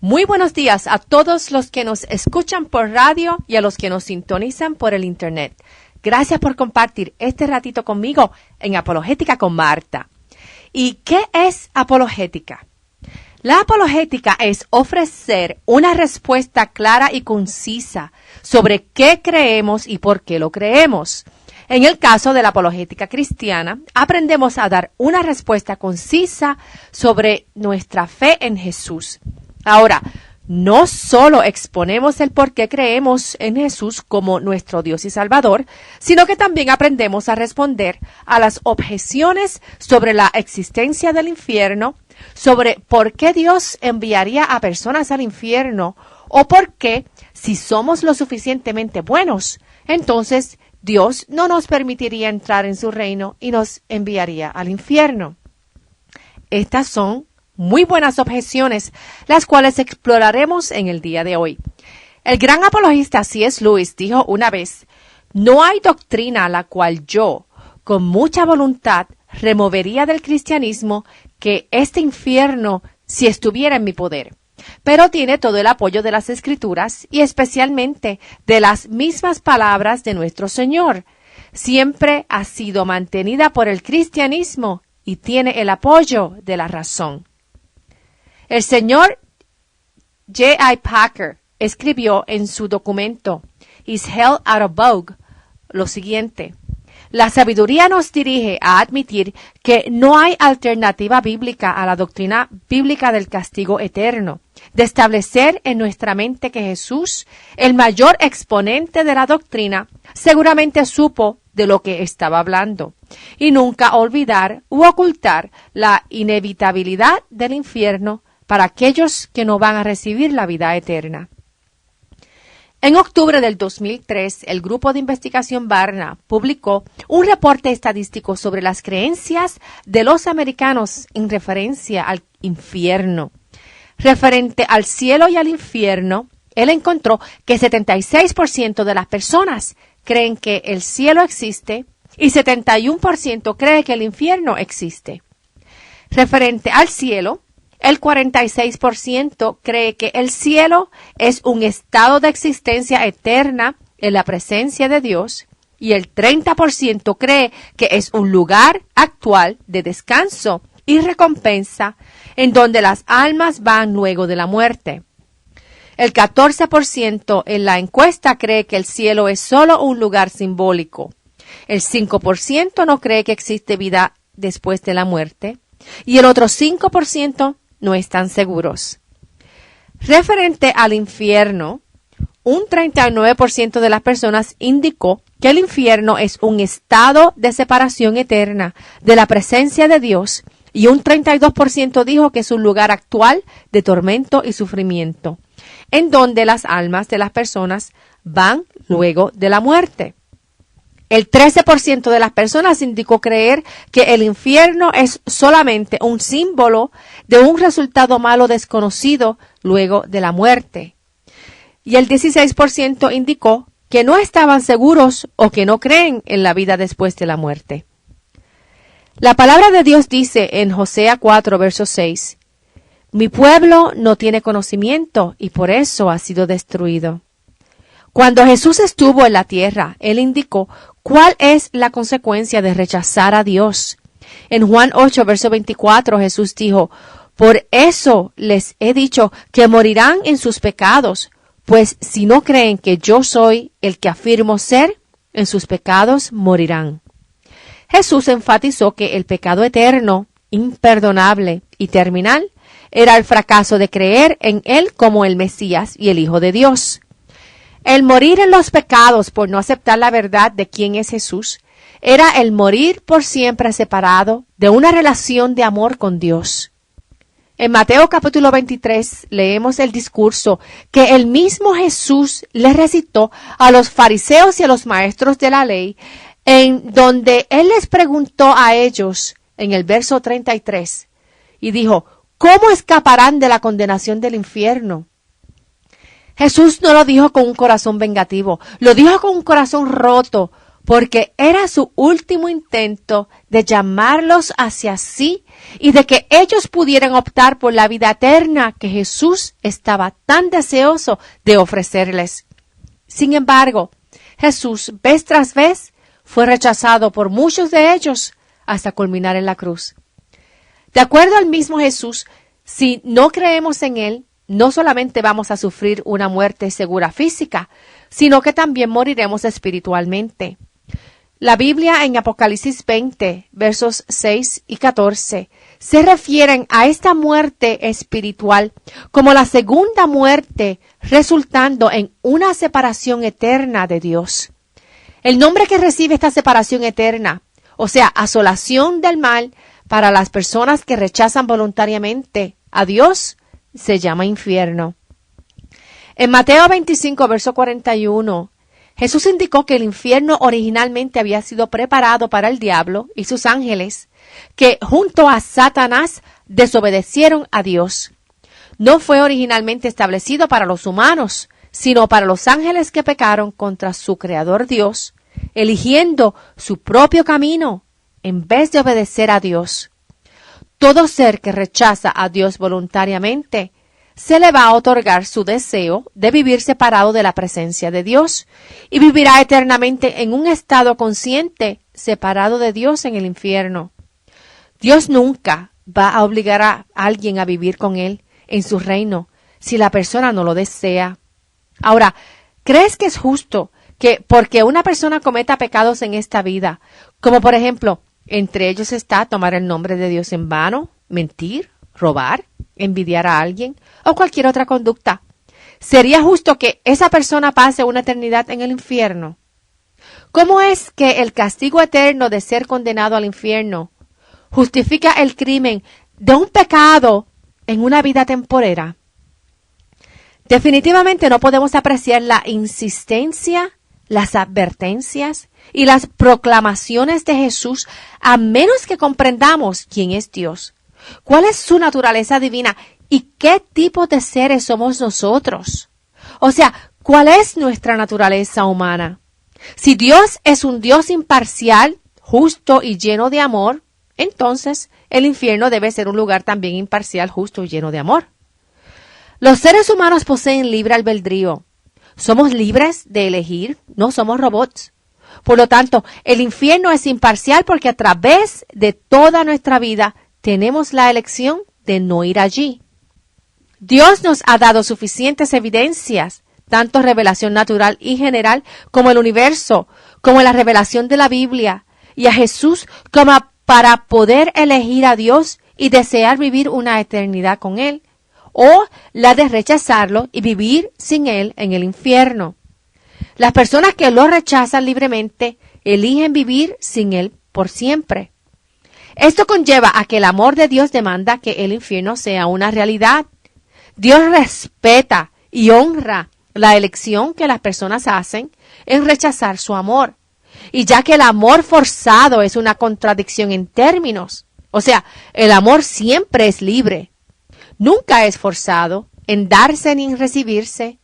Muy buenos días a todos los que nos escuchan por radio y a los que nos sintonizan por el Internet. Gracias por compartir este ratito conmigo en Apologética con Marta. ¿Y qué es apologética? La apologética es ofrecer una respuesta clara y concisa sobre qué creemos y por qué lo creemos. En el caso de la apologética cristiana, aprendemos a dar una respuesta concisa sobre nuestra fe en Jesús. Ahora, no solo exponemos el por qué creemos en Jesús como nuestro Dios y Salvador, sino que también aprendemos a responder a las objeciones sobre la existencia del infierno, sobre por qué Dios enviaría a personas al infierno, o por qué, si somos lo suficientemente buenos, entonces Dios no nos permitiría entrar en su reino y nos enviaría al infierno. Estas son muy buenas objeciones, las cuales exploraremos en el día de hoy. El gran apologista C.S. Lewis dijo una vez: no hay doctrina a la cual yo, con mucha voluntad, removería del cristianismo que este infierno si estuviera en mi poder. Pero tiene todo el apoyo de las Escrituras y especialmente de las mismas palabras de nuestro Señor. Siempre ha sido mantenida por el cristianismo y tiene el apoyo de la razón. El señor J.I. Packer escribió en su documento Is Hell Out of Vogue lo siguiente: la sabiduría nos dirige a admitir que no hay alternativa bíblica a la doctrina bíblica del castigo eterno, de establecer en nuestra mente que Jesús, el mayor exponente de la doctrina, seguramente supo de lo que estaba hablando, y nunca olvidar u ocultar la inevitabilidad del infierno para aquellos que no van a recibir la vida eterna. En octubre del 2003, el grupo de investigación Barna publicó un reporte estadístico sobre las creencias de los americanos en referencia al infierno. Referente al cielo y al infierno, él encontró que 76% de las personas creen que el cielo existe y 71% cree que el infierno existe. Referente al cielo, el 46% cree que el cielo es un estado de existencia eterna en la presencia de Dios y el 30% cree que es un lugar actual de descanso y recompensa en donde las almas van luego de la muerte. El 14% en la encuesta cree que el cielo es solo un lugar simbólico. El 5% no cree que existe vida después de la muerte y el otro 5% no están seguros. Referente al infierno, un 39% de las personas indicó que el infierno es un estado de separación eterna de la presencia de Dios y un 32% dijo que es un lugar actual de tormento y sufrimiento, en donde las almas de las personas van luego de la muerte. El 13% de las personas indicó creer que el infierno es solamente un símbolo de un resultado malo desconocido luego de la muerte. Y el 16% indicó que no estaban seguros o que no creen en la vida después de la muerte. La palabra de Dios dice en Hosea 4, verso 6, mi pueblo no tiene conocimiento y por eso ha sido destruido. Cuando Jesús estuvo en la tierra, Él indicó cuál es la consecuencia de rechazar a Dios. En Juan 8, verso 24, Jesús dijo, por eso les he dicho que morirán en sus pecados, pues si no creen que yo soy el que afirmo ser, en sus pecados morirán. Jesús enfatizó que el pecado eterno, imperdonable y terminal era el fracaso de creer en Él como el Mesías y el Hijo de Dios. El morir en los pecados por no aceptar la verdad de quién es Jesús era el morir por siempre separado de una relación de amor con Dios. En Mateo capítulo 23 leemos el discurso que el mismo Jesús le recitó a los fariseos y a los maestros de la ley, en donde Él les preguntó a ellos en el verso 33 y dijo, ¿cómo escaparán de la condenación del infierno? Jesús no lo dijo con un corazón vengativo, lo dijo con un corazón roto porque era su último intento de llamarlos hacia sí y de que ellos pudieran optar por la vida eterna que Jesús estaba tan deseoso de ofrecerles. Sin embargo, Jesús, vez tras vez, fue rechazado por muchos de ellos hasta culminar en la cruz. De acuerdo al mismo Jesús, si no creemos en Él, no solamente vamos a sufrir una muerte segura física, sino que también moriremos espiritualmente. La Biblia en Apocalipsis 20, versos 6 y 14, se refieren a esta muerte espiritual como la segunda muerte, resultando en una separación eterna de Dios. El nombre que recibe esta separación eterna, o sea, asolación del mal para las personas que rechazan voluntariamente a Dios, se llama infierno. En Mateo 25, verso 41, Jesús indicó que el infierno originalmente había sido preparado para el diablo y sus ángeles, que junto a Satanás desobedecieron a Dios. No fue originalmente establecido para los humanos, sino para los ángeles que pecaron contra su Creador Dios, eligiendo su propio camino en vez de obedecer a Dios. Todo ser que rechaza a Dios voluntariamente, se le va a otorgar su deseo de vivir separado de la presencia de Dios y vivirá eternamente en un estado consciente separado de Dios en el infierno. Dios nunca va a obligar a alguien a vivir con Él en su reino si la persona no lo desea. Ahora, ¿crees que es justo que porque una persona cometa pecados en esta vida, como por ejemplo, entre ellos está tomar el nombre de Dios en vano, mentir, robar, envidiar a alguien o cualquier otra conducta, sería justo que esa persona pase una eternidad en el infierno? ¿Cómo es que el castigo eterno de ser condenado al infierno justifica el crimen de un pecado en una vida temporera? Definitivamente no podemos apreciar la insistencia, las advertencias y las proclamaciones de Jesús a menos que comprendamos quién es Dios, cuál es su naturaleza divina y qué tipo de seres somos nosotros. O sea, ¿cuál es nuestra naturaleza humana? Si Dios es un Dios imparcial, justo y lleno de amor, entonces el infierno debe ser un lugar también imparcial, justo y lleno de amor. Los seres humanos poseen libre albedrío. Somos libres de elegir, no somos robots. Por lo tanto, el infierno es imparcial porque a través de toda nuestra vida tenemos la elección de no ir allí. Dios nos ha dado suficientes evidencias, tanto revelación natural y general como el universo, como la revelación de la Biblia, y a Jesús como para poder elegir a Dios y desear vivir una eternidad con Él, o la de rechazarlo y vivir sin Él en el infierno. Las personas que lo rechazan libremente eligen vivir sin Él por siempre. Esto conlleva a que el amor de Dios demanda que el infierno sea una realidad. Dios respeta y honra la elección que las personas hacen en rechazar su amor. Y ya que el amor forzado es una contradicción en términos, o sea, el amor siempre es libre, nunca es forzado en darse ni en recibirse.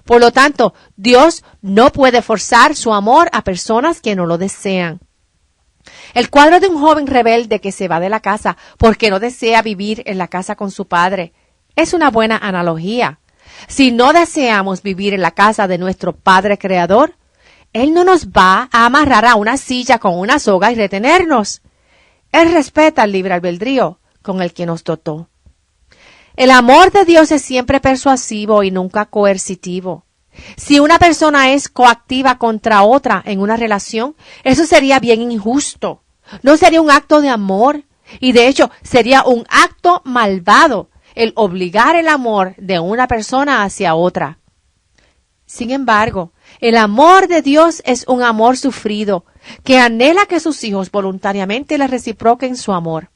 Por lo tanto, Dios no puede forzar su amor a personas que no lo desean. El cuadro de un joven rebelde que se va de la casa porque no desea vivir en la casa con su padre es una buena analogía. Si no deseamos vivir en la casa de nuestro Padre Creador, Él no nos va a amarrar a una silla con una soga y retenernos. Él respeta el libre albedrío con el que nos dotó. El amor de Dios es siempre persuasivo y nunca coercitivo. Si una persona es coactiva contra otra en una relación, eso sería bien injusto. No sería un acto de amor y de hecho sería un acto malvado el obligar el amor de una persona hacia otra. Sin embargo, el amor de Dios es un amor sufrido que anhela que sus hijos voluntariamente le reciproquen su amor.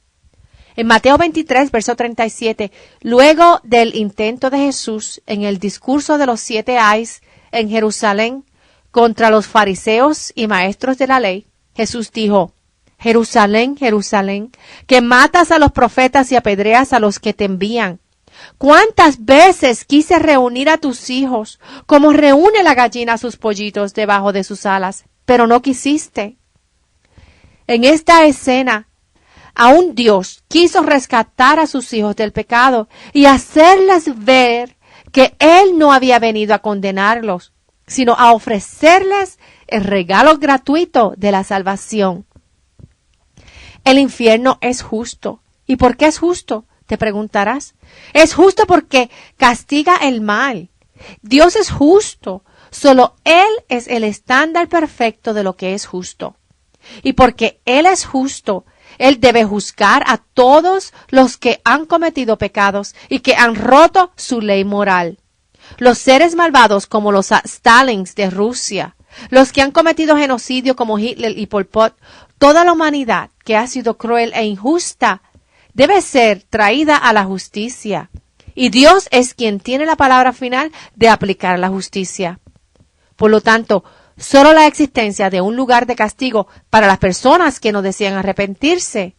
En Mateo 23, verso 37, luego del intento de Jesús en el discurso de los 7 ayes en Jerusalén contra los fariseos y maestros de la ley, Jesús dijo: Jerusalén, Jerusalén, que matas a los profetas y apedreas a los que te envían. ¿Cuántas veces quise reunir a tus hijos, como reúne la gallina a sus pollitos debajo de sus alas, pero no quisiste. En esta escena, aún Dios quiso rescatar a sus hijos del pecado y hacerles ver que Él no había venido a condenarlos, sino a ofrecerles el regalo gratuito de la salvación. El infierno es justo. ¿Y por qué es justo? Te preguntarás. Es justo porque castiga el mal. Dios es justo. Solo Él es el estándar perfecto de lo que es justo. Y porque Él es justo, Él debe juzgar a todos los que han cometido pecados y que han roto su ley moral. Los seres malvados como los Stalins de Rusia, los que han cometido genocidio como Hitler y Pol Pot, toda la humanidad que ha sido cruel e injusta, debe ser traída a la justicia. Y Dios es quien tiene la palabra final de aplicar la justicia. Por lo tanto, solo la existencia de un lugar de castigo para las personas que no desean arrepentirse,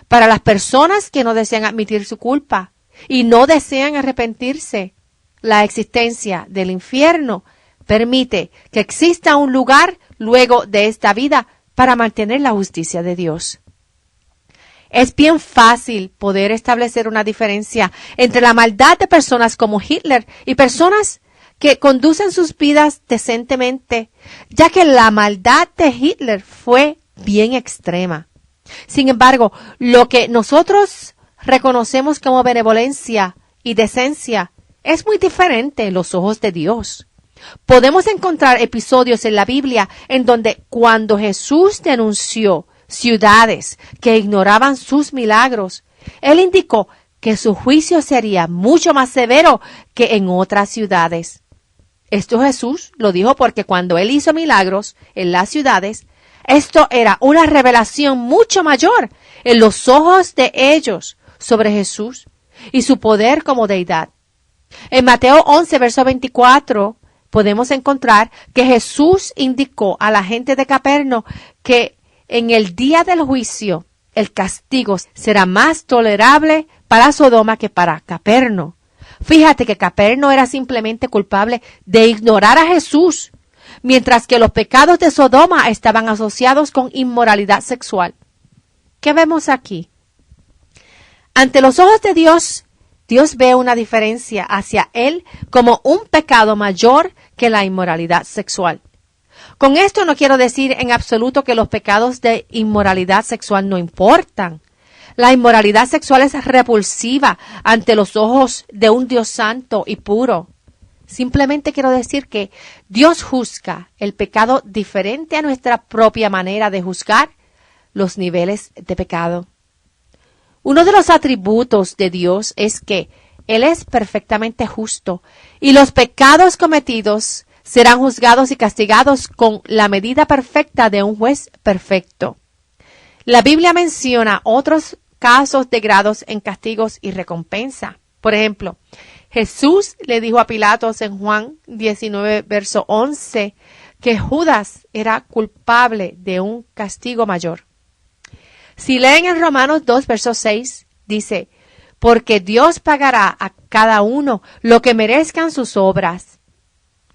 para las personas que no desean admitir su culpa y no desean arrepentirse, la existencia del infierno permite que exista un lugar luego de esta vida para mantener la justicia de Dios. Es bien fácil poder establecer una diferencia entre la maldad de personas como Hitler y personas que conducen sus vidas decentemente, ya que la maldad de Hitler fue bien extrema. Sin embargo, lo que nosotros reconocemos como benevolencia y decencia es muy diferente en los ojos de Dios. Podemos encontrar episodios en la Biblia en donde cuando Jesús denunció ciudades que ignoraban sus milagros, Él indicó que su juicio sería mucho más severo que en otras ciudades. Esto Jesús lo dijo porque cuando Él hizo milagros en las ciudades, esto era una revelación mucho mayor en los ojos de ellos sobre Jesús y su poder como deidad. En Mateo 11, verso 24, podemos encontrar que Jesús indicó a la gente de Capernaum que en el día del juicio el castigo será más tolerable para Sodoma que para Capernaum. Fíjate que Capernaum era simplemente culpable de ignorar a Jesús, mientras que los pecados de Sodoma estaban asociados con inmoralidad sexual. ¿Qué vemos aquí? Ante los ojos de Dios, Dios ve una diferencia hacia Él como un pecado mayor que la inmoralidad sexual. Con esto no quiero decir en absoluto que los pecados de inmoralidad sexual no importan. La inmoralidad sexual es repulsiva ante los ojos de un Dios santo y puro. Simplemente quiero decir que Dios juzga el pecado diferente a nuestra propia manera de juzgar los niveles de pecado. Uno de los atributos de Dios es que Él es perfectamente justo y los pecados cometidos serán juzgados y castigados con la medida perfecta de un juez perfecto. La Biblia menciona otros casos de grados en castigos y recompensa. Por ejemplo, Jesús le dijo a Pilatos en Juan 19, verso 11, que Judas era culpable de un castigo mayor. Si leen en Romanos 2, verso 6, dice, porque Dios pagará a cada uno lo que merezcan sus obras.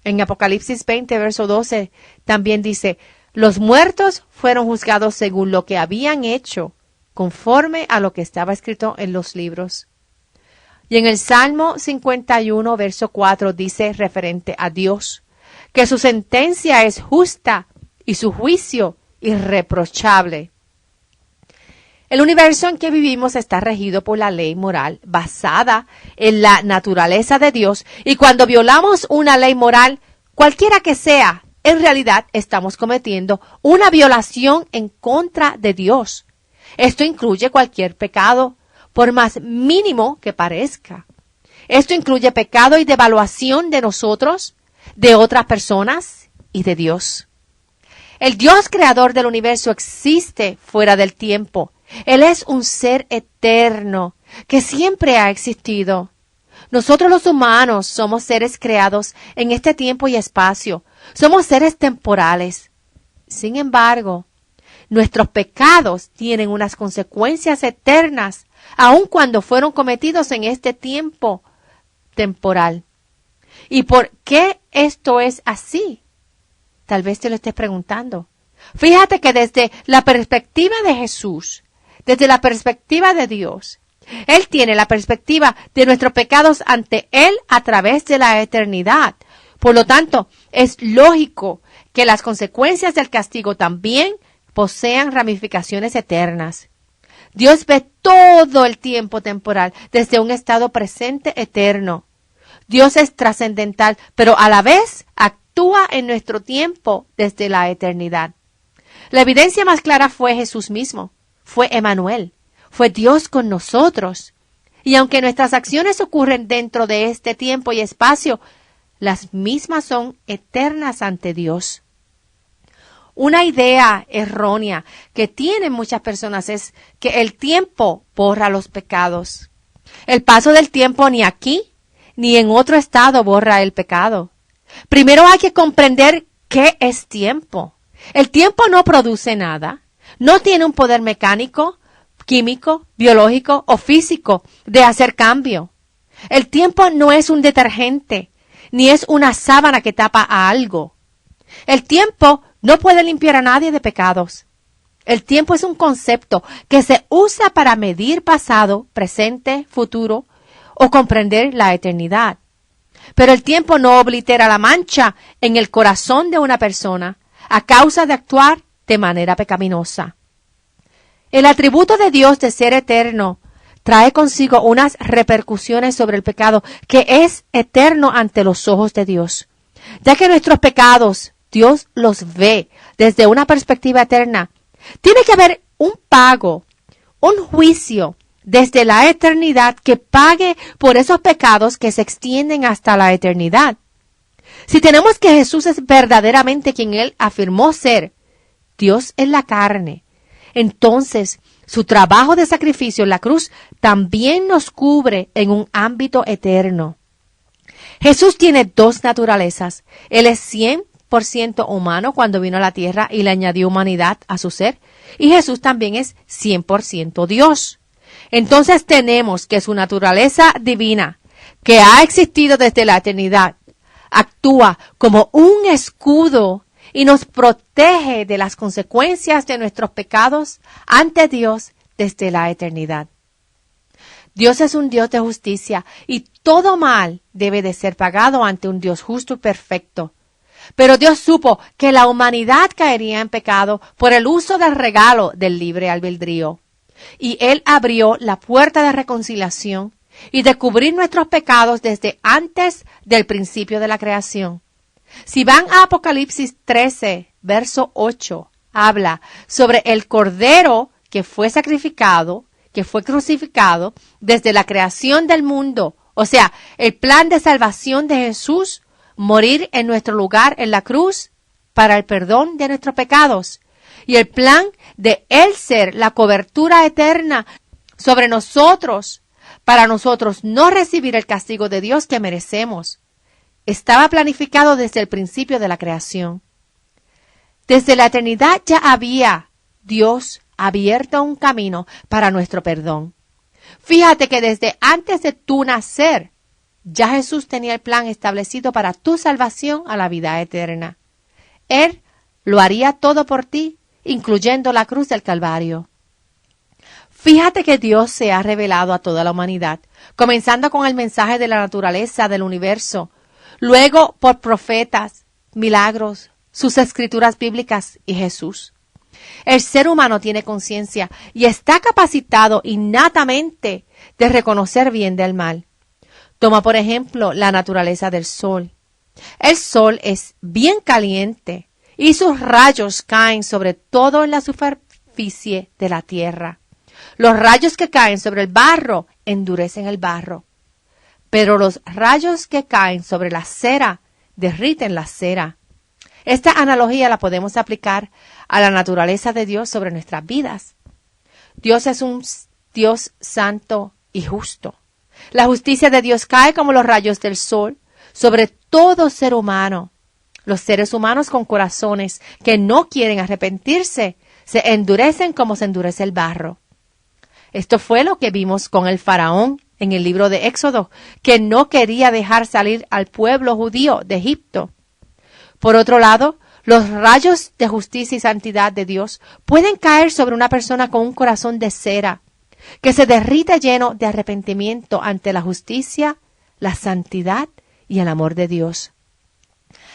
En Apocalipsis 20, verso 12, también dice, los muertos fueron juzgados según lo que habían hecho, conforme a lo que estaba escrito en los libros. Y en el Salmo 51, verso 4, dice referente a Dios, que su sentencia es justa y su juicio irreprochable. El universo en que vivimos está regido por la ley moral basada en la naturaleza de Dios y cuando violamos una ley moral, cualquiera que sea, en realidad estamos cometiendo una violación en contra de Dios. Esto incluye cualquier pecado, por más mínimo que parezca. Esto incluye pecado y devaluación de nosotros, de otras personas y de Dios. El Dios creador del universo existe fuera del tiempo. Él es un ser eterno que siempre ha existido. Nosotros los humanos somos seres creados en este tiempo y espacio. Somos seres temporales. Sin embargo, nuestros pecados tienen unas consecuencias eternas, aun cuando fueron cometidos en este tiempo temporal. ¿Y por qué esto es así? Tal vez te lo estés preguntando. Fíjate que desde la perspectiva de Jesús, desde la perspectiva de Dios, Él tiene la perspectiva de nuestros pecados ante Él a través de la eternidad. Por lo tanto, es lógico que las consecuencias del castigo también posean ramificaciones eternas. Dios ve todo el tiempo temporal desde un estado presente eterno. Dios es trascendental, pero a la vez actúa en nuestro tiempo desde la eternidad. La evidencia más clara fue Jesús mismo, fue Emmanuel, fue Dios con nosotros. Y aunque nuestras acciones ocurren dentro de este tiempo y espacio, las mismas son eternas ante Dios. Una idea errónea que tienen muchas personas es que el tiempo borra los pecados. El paso del tiempo ni aquí ni en otro estado borra el pecado. Primero hay que comprender qué es tiempo. El tiempo no produce nada, no tiene un poder mecánico, químico, biológico o físico de hacer cambio. El tiempo no es un detergente, ni es una sábana que tapa a algo. El tiempo no puede limpiar a nadie de pecados. El tiempo es un concepto que se usa para medir pasado, presente, futuro o comprender la eternidad. Pero el tiempo no oblitera la mancha en el corazón de una persona a causa de actuar de manera pecaminosa. El atributo de Dios de ser eterno trae consigo unas repercusiones sobre el pecado que es eterno ante los ojos de Dios, ya que nuestros pecados Dios los ve desde una perspectiva eterna. Tiene que haber un pago, un juicio desde la eternidad que pague por esos pecados que se extienden hasta la eternidad. Si tenemos que Jesús es verdaderamente quien Él afirmó ser, Dios en la carne, entonces su trabajo de sacrificio en la cruz también nos cubre en un ámbito eterno. Jesús tiene dos naturalezas. Él es 100% humano cuando vino a la tierra y le añadió humanidad a su ser. Y Jesús también es 100% Dios. Entonces tenemos que su naturaleza divina, que ha existido desde la eternidad, actúa como un escudo y nos protege de las consecuencias de nuestros pecados ante Dios desde la eternidad. Dios es un Dios de justicia y todo mal debe de ser pagado ante un Dios justo y perfecto. Pero Dios supo que la humanidad caería en pecado por el uso del regalo del libre albedrío. Y Él abrió la puerta de reconciliación y de cubrir nuestros pecados desde antes del principio de la creación. Si van a Apocalipsis 13, verso 8, habla sobre el Cordero que fue sacrificado, que fue crucificado desde la creación del mundo. O sea, el plan de salvación de Jesús, morir en nuestro lugar en la cruz para el perdón de nuestros pecados. Y el plan de Él ser la cobertura eterna sobre nosotros, para nosotros no recibir el castigo de Dios que merecemos. Estaba planificado desde el principio de la creación. Desde la eternidad ya había Dios abierto un camino para nuestro perdón. Fíjate que desde antes de tu nacer, ya Jesús tenía el plan establecido para tu salvación a la vida eterna. Él lo haría todo por ti, incluyendo la cruz del Calvario. Fíjate que Dios se ha revelado a toda la humanidad, comenzando con el mensaje de la naturaleza del universo, luego por profetas, milagros, sus escrituras bíblicas y Jesús. El ser humano tiene conciencia y está capacitado innatamente de reconocer bien del mal. Toma por ejemplo la naturaleza del sol. El sol es bien caliente y sus rayos caen sobre todo en la superficie de la tierra. Los rayos que caen sobre el barro endurecen el barro, pero los rayos que caen sobre la cera derriten la cera. Esta analogía la podemos aplicar a la naturaleza de Dios sobre nuestras vidas. Dios es un Dios santo y justo. La justicia de Dios cae como los rayos del sol sobre todo ser humano. Los seres humanos con corazones que no quieren arrepentirse se endurecen como se endurece el barro. Esto fue lo que vimos con el faraón en el libro de Éxodo, que no quería dejar salir al pueblo judío de Egipto. Por otro lado, Los rayos de justicia y santidad de Dios pueden caer sobre una persona con un corazón de cera, que se derrite lleno de arrepentimiento ante la justicia, la santidad y el amor de Dios.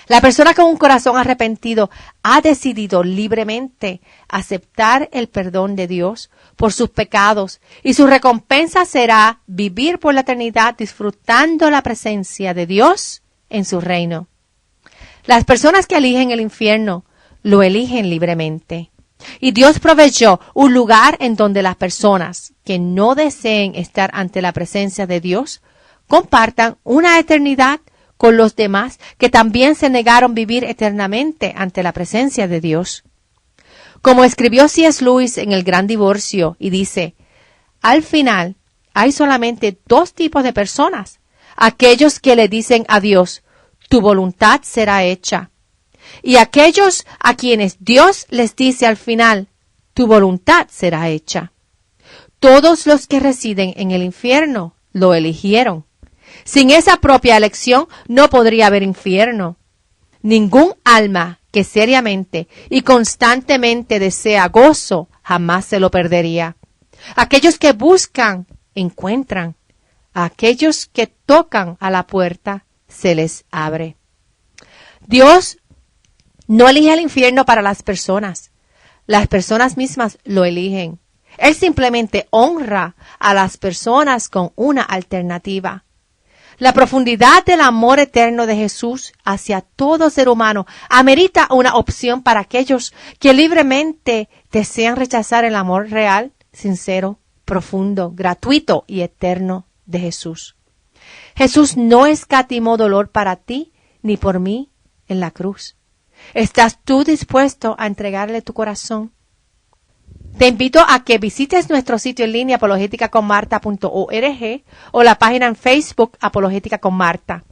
La persona con un corazón arrepentido ha decidido libremente aceptar el perdón de Dios por sus pecados y su recompensa será vivir por la eternidad disfrutando la presencia de Dios en su reino. Las personas que eligen el infierno lo eligen libremente. Y Dios proveyó un lugar en donde las personas que no deseen estar ante la presencia de Dios compartan una eternidad con los demás que también se negaron vivir eternamente ante la presencia de Dios. Como escribió C.S. Lewis en El Gran Divorcio, y dice, al final hay solamente dos tipos de personas, aquellos que le dicen a Dios, tu voluntad será hecha, y aquellos a quienes Dios les dice al final, tu voluntad será hecha. Todos los que residen en el infierno lo eligieron. Sin esa propia elección no podría haber infierno. Ningún alma que seriamente y constantemente desea gozo jamás se lo perdería. Aquellos que buscan, encuentran. Aquellos que tocan a la puerta, se les abre. Dios no elige el infierno para las personas mismas lo eligen. Él simplemente honra a las personas con una alternativa. La profundidad del amor eterno de Jesús hacia todo ser humano amerita una opción para aquellos que libremente desean rechazar el amor real, sincero, profundo, gratuito y eterno de Jesús. Jesús no escatimó dolor para ti ni por mí en la cruz. ¿Estás tú dispuesto a entregarle tu corazón? Te invito a que visites nuestro sitio en línea apologéticaconmarta.org o la página en Facebook Apologética con Marta.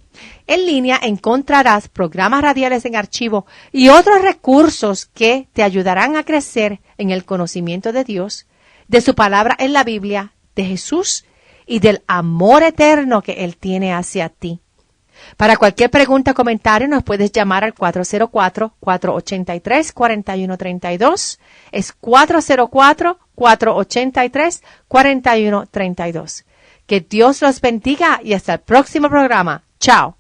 En línea encontrarás programas radiales en archivo y otros recursos que te ayudarán a crecer en el conocimiento de Dios, de su palabra en la Biblia, de Jesús y del amor eterno que Él tiene hacia ti. Para cualquier pregunta o comentario nos puedes llamar al 404-483-4132. Es 404-483-4132. Que Dios los bendiga y hasta el próximo programa. Chao.